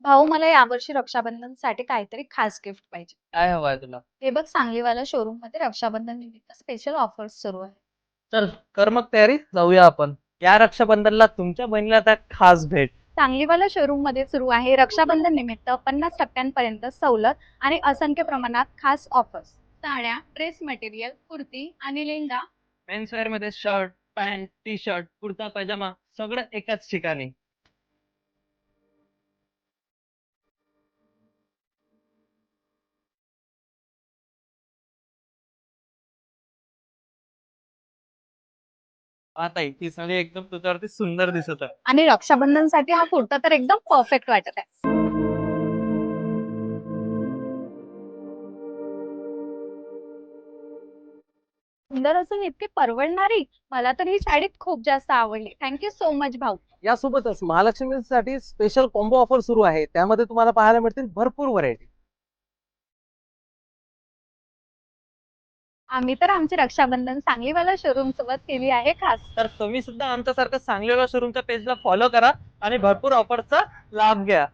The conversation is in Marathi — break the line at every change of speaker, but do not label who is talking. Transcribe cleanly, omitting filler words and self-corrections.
भाऊ मला यावर्षी रक्षाबंधनसाठी काहीतरी खास गिफ्ट पाहिजे.
काय हवंय तुला?
हे बघ सांगलीवाला शोरूम मध्ये रक्षाबंधन निमित्त स्पेशल ऑफर्स सुरू आहे.
चल कर मग तयारी, जाऊया आपण. या रक्षाबंधनला तुमच्या बहिणीला त्या खास भेट.
सांगलीवाला शोरूम मध्ये सुरू आहे रक्षाबंधन निमित्त 50% सवलत आणि असंख्य प्रमाणात खास ऑफर्स. साड्या, ड्रेस मटेरियल, कुर्ती आणि लेहंगा.
मेन्स वेअर मध्ये shirt, pant, T shirt, kurta pyjama सगळं एकाच ठिकाणी. आता ती साडी एकदम तुझ्यावरती सुंदर दिसत आहे.
आणि रक्षाबंधनसाठी हा कुर्ता तर एकदम परफेक्ट वाटत आहे. सुंदर असून इतकी परवडणारी. मला तर ही साडी खूप जास्त आवडली. थँक्यू सो मच भाऊ.
यासोबतच महालक्ष्मीसाठी स्पेशल कॉम्बो ऑफर सुरू आहे, त्यामध्ये तुम्हाला पाहायला मिळतील भरपूर व्हरायटी.
आम्ही तर आमची रक्षाबंधन सांगलीवाला शोरूम सोबत केली आहे खास.
तर तुम्ही सुद्धा आमच्यासारखं सांगलीला शोरूमच्या पेजला फॉलो करा आणि भरपूर ऑफरचा लाभ घ्या.